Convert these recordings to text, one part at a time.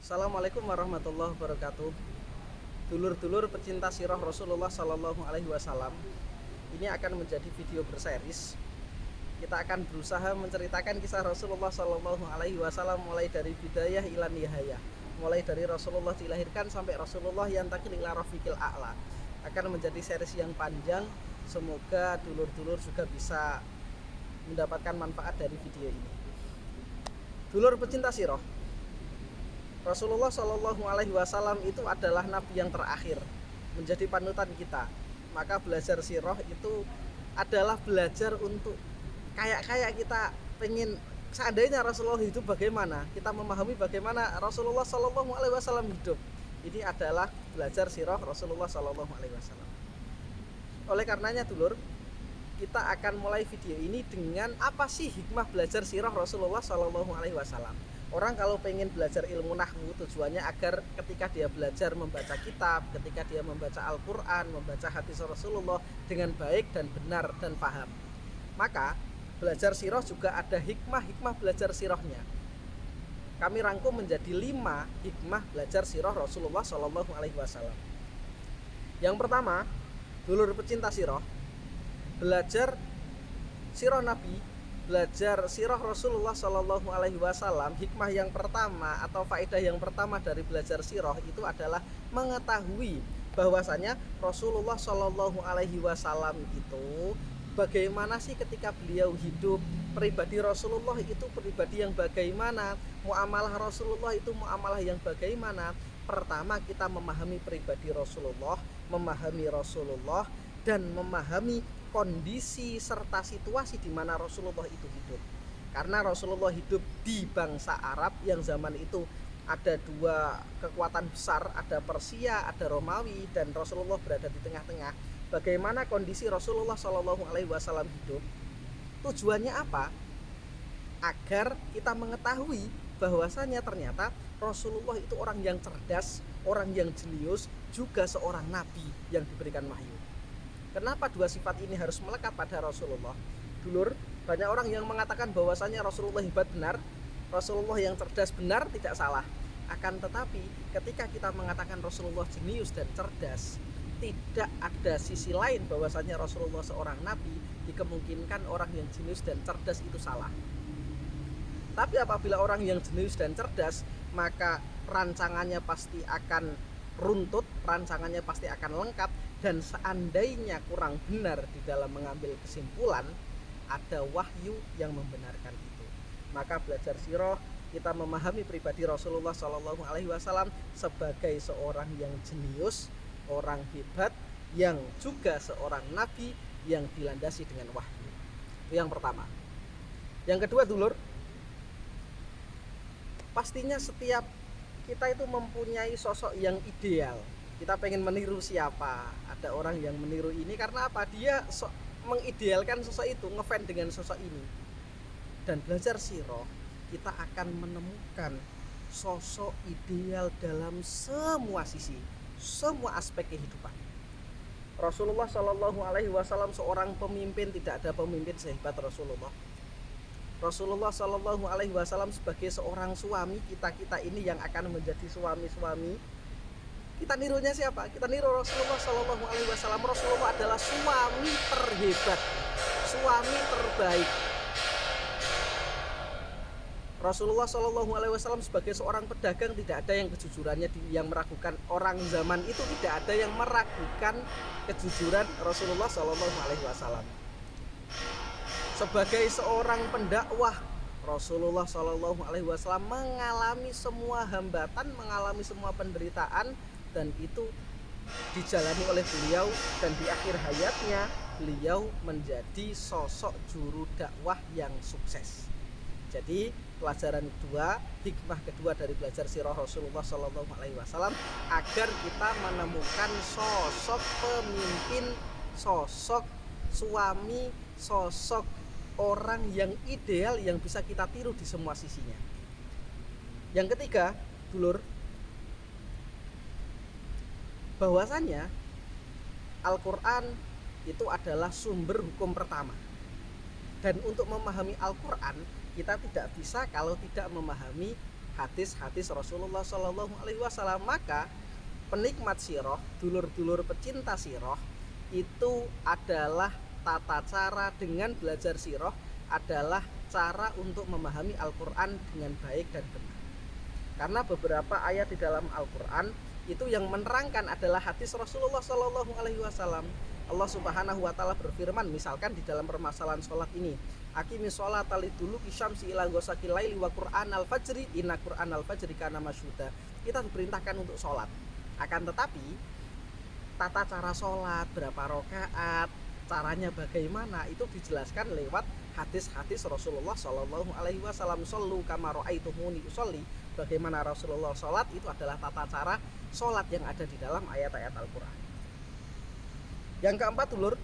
Assalamualaikum warahmatullahi wabarakatuh. Dulur-dulur pecinta sirah Rasulullah Sallallahu Alaihi Wasallam, ini akan menjadi video berseris. Kita akan berusaha menceritakan kisah Rasulullah Sallallahu Alaihi Wasallam mulai dari bidayah ila nihayah, mulai dari Rasulullah dilahirkan sampai Rasulullah yantakil ila rafiqil a'la. Akan menjadi series yang panjang. Semoga dulur-dulur juga bisa mendapatkan manfaat dari video ini. Dulur pecinta sirah, Rasulullah Shallallahu Alaihi Wasallam itu adalah nabi yang terakhir, menjadi panutan kita. Maka belajar sirah itu adalah belajar untuk kayak kita pengen seandainya Rasulullah hidup bagaimana, kita memahami bagaimana Rasulullah Shallallahu Alaihi Wasallam hidup. Ini adalah belajar sirah Rasulullah Shallallahu Alaihi Wasallam. Oleh karenanya dulur, kita akan mulai video ini dengan apa sih hikmah belajar sirah Rasulullah Shallallahu Alaihi Wasallam. Orang kalau pengen belajar ilmu nahwu, tujuannya agar ketika dia belajar membaca kitab, ketika dia membaca Al-Quran, membaca hadis Rasulullah dengan baik dan benar dan paham. Maka belajar sirah juga ada hikmah belajar sirahnya. Kami rangkum menjadi 5 hikmah belajar sirah Rasulullah Shallallahu Alaihi Wasallam. Yang pertama, dulur pecinta sirah, belajar sirah Nabi, belajar sirah Rasulullah Shallallahu Alaihi Wasallam. Hikmah yang pertama atau faedah yang pertama dari belajar sirah itu adalah mengetahui bahwasanya Rasulullah Shallallahu Alaihi Wasallam itu bagaimana sih ketika beliau hidup. Pribadi Rasulullah itu pribadi yang bagaimana, muamalah Rasulullah itu muamalah yang bagaimana. Pertama, kita memahami pribadi Rasulullah, memahami Rasulullah, dan memahami kondisi serta situasi di mana Rasulullah itu hidup. Karena Rasulullah hidup di bangsa Arab yang zaman itu ada 2 kekuatan besar, ada Persia, ada Romawi, dan Rasulullah berada di tengah-tengah. Bagaimana kondisi Rasulullah Shallallahu Alaihi Wasallam hidup? Tujuannya apa? Agar kita mengetahui bahwasanya ternyata Rasulullah itu orang yang cerdas, orang yang jenius, juga seorang nabi yang diberikan wahyu. Kenapa 2 sifat ini harus melekat pada Rasulullah? Dulur, banyak orang yang mengatakan bahwasanya Rasulullah hebat benar, Rasulullah yang cerdas benar, tidak salah. Akan tetapi ketika kita mengatakan Rasulullah jenius dan cerdas, tidak ada sisi lain bahwasanya Rasulullah seorang nabi, dikemungkinkan orang yang jenius dan cerdas itu salah. Tapi apabila orang yang jenius dan cerdas, maka rancangannya pasti akan runtut, rancangannya pasti akan lengkap, dan seandainya kurang benar di dalam mengambil kesimpulan, ada wahyu yang membenarkan itu. Maka belajar sirah, kita memahami pribadi Rasulullah Shallallahu Alaihi Wasallam sebagai seorang yang jenius, orang hebat, yang juga seorang nabi yang dilandasi dengan wahyu. Itu yang pertama. Yang kedua dulur, pastinya setiap kita itu mempunyai sosok yang ideal. Kita pengen meniru siapa? Ada orang yang meniru ini karena apa? Dia mengidealkan sosok itu, ngefans dengan sosok ini. Dan belajar sirah, kita akan menemukan sosok ideal dalam semua sisi, semua aspek kehidupan. Rasulullah Shallallahu Alaihi Wasallam seorang pemimpin, tidak ada pemimpin sehebat Rasulullah. Rasulullah Shallallahu Alaihi Wasallam sebagai seorang suami, kita ini yang akan menjadi suami-suami, kita nirunya siapa? Kita niru Rasulullah Shallallahu Alaihi Wasallam. Rasulullah adalah suami terhebat, suami terbaik. Rasulullah Shallallahu Alaihi Wasallam sebagai seorang pedagang, tidak ada yang kejujurannya yang meragukan. Orang zaman itu tidak ada yang meragukan kejujuran Rasulullah Shallallahu Alaihi Wasallam. Sebagai seorang pendakwah, Rasulullah Shallallahu Alaihi Wasallam mengalami semua hambatan, mengalami semua penderitaan, dan itu dijalani oleh beliau, dan di akhir hayatnya beliau menjadi sosok juru dakwah yang sukses. Jadi pelajaran kedua, hikmah kedua dari belajar sirah Rasulullah Shallallahu Alaihi Wasallam, agar kita menemukan sosok pemimpin, sosok suami, sosok orang yang ideal yang bisa kita tiru di semua sisinya. Yang ketiga, dulur, bahwasanya Al-Quran itu adalah sumber hukum pertama. Dan untuk memahami Al-Quran, kita tidak bisa kalau tidak memahami hadis-hadis Rasulullah Shallallahu Alaihi Wasallam. Maka penikmat sirah, dulur-dulur pecinta sirah, itu adalah tata cara dengan belajar sirah adalah cara untuk memahami Al-Quran dengan baik dan benar. Karena beberapa ayat di dalam Al-Quran itu yang menerangkan adalah hadis Rasulullah Shallallahu Alaihi Wasallam. Allah Subhanahu Wa Taala berfirman, misalkan di dalam permasalahan sholat ini, Aqimi sholata liduluki syamsi ila ghasaqil laili wa Qur'an al-fajri inna Qur'an al-fajri kana masyhuda. Kita diperintahkan untuk sholat. Akan tetapi tata cara sholat, berapa rakaat, caranya bagaimana, itu dijelaskan lewat hadis-hadis Rasulullah Shallallahu Alaihi Wasallam. Shollu kama ra'aitumuni usolli. Bagaimana Rasulullah sholat itu adalah tata cara sholat yang ada di dalam ayat-ayat Al-Quran. Yang keempat, dulur,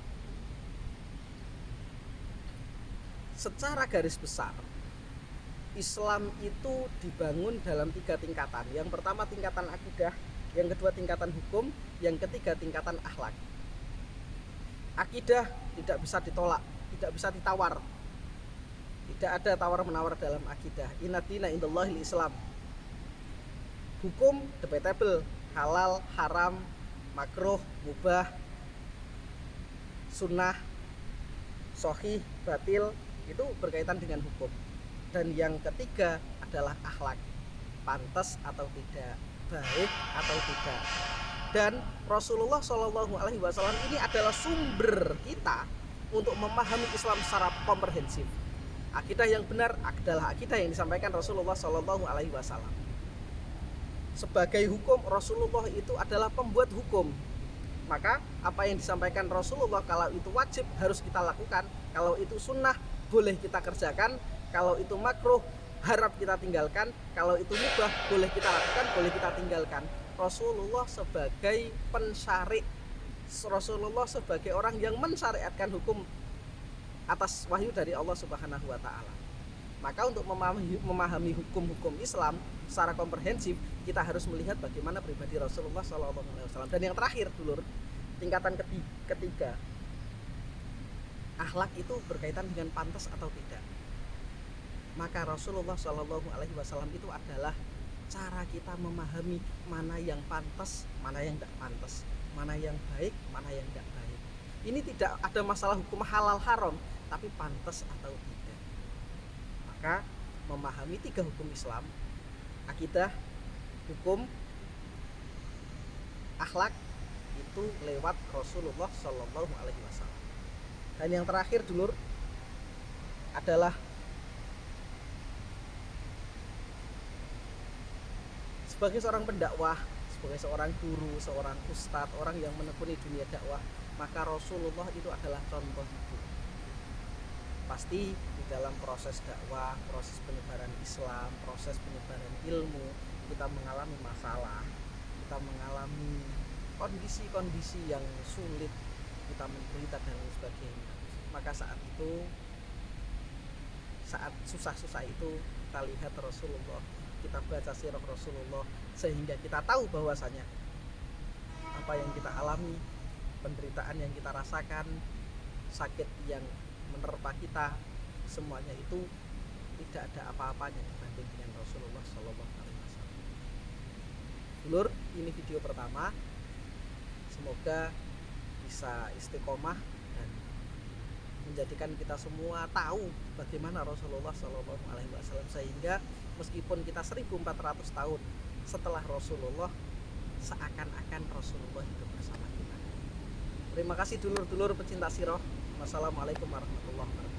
secara garis besar Islam itu dibangun dalam 3 tingkatan. Yang pertama tingkatan akidah, yang kedua tingkatan hukum, yang ketiga tingkatan akhlak. Akidah tidak bisa ditolak, tidak bisa ditawar. Tidak ada tawar-menawar dalam akidah. Inna dina indallahil Islam. Hukum debatable, halal, haram, makruh, mubah, sunnah, sahih, batil, itu berkaitan dengan hukum. Dan yang ketiga adalah akhlak, pantas atau tidak, baik atau tidak. Dan Rasulullah Shallallahu Alaihi Wasallam ini adalah sumber kita untuk memahami Islam secara komprehensif. Akidah yang benar adalah akidah yang disampaikan Rasulullah Shallallahu Alaihi Wasallam. Sebagai hukum, Rasulullah itu adalah pembuat hukum. Maka apa yang disampaikan Rasulullah, kalau itu wajib harus kita lakukan, kalau itu sunnah boleh kita kerjakan, kalau itu makruh harap kita tinggalkan, kalau itu mubah boleh kita lakukan, boleh kita tinggalkan. Rasulullah sebagai pensyari', Rasulullah sebagai orang yang mensyariatkan hukum atas wahyu dari Allah Subhanahu wa Ta'ala. Maka untuk memahami hukum-hukum Islam secara komprehensif, kita harus melihat bagaimana pribadi Rasulullah SAW. Dan yang terakhir, dulur, tingkatan ketiga, akhlak itu berkaitan dengan pantas atau tidak. Maka Rasulullah SAW itu adalah cara kita memahami mana yang pantas, mana yang tidak pantas, mana yang baik, mana yang tidak baik. Ini tidak ada masalah hukum halal haram, tapi pantas atau tidak. Maka memahami 3 hukum Islam, akidah, hukum, akhlak, itu lewat Rasulullah Shallallahu Alaihi Wasallam. Dan yang terakhir, dulur, adalah sebagai seorang pendakwah, sebagai seorang guru, seorang ustadz, orang yang menekuni dunia dakwah, maka Rasulullah itu adalah contoh hidup. Pasti di dalam proses dakwah, proses penyebaran Islam, proses penyebaran ilmu, kita mengalami masalah, kita mengalami kondisi-kondisi yang sulit, kita menderita dan lain sebagainya. Maka saat itu, saat susah-susah itu, kita lihat Rasulullah, kita baca sirah Rasulullah, sehingga kita tahu bahwasanya apa yang kita alami, penderitaan yang kita rasakan, sakit yang menerpa kita, semuanya itu tidak ada apa-apanya dibanding dengan Rasulullah Shallallahu Alaihi Wasallam. Dulur, ini video pertama, semoga bisa istiqomah dan menjadikan kita semua tahu bagaimana Rasulullah Shallallahu Alaihi Wasallam, sehingga meskipun kita 1400 tahun setelah Rasulullah, seakan-akan Rasulullah hidup bersama kita. Terima kasih dulur-dulur pecinta sirah. Wassalamualaikum warahmatullahi wabarakatuh.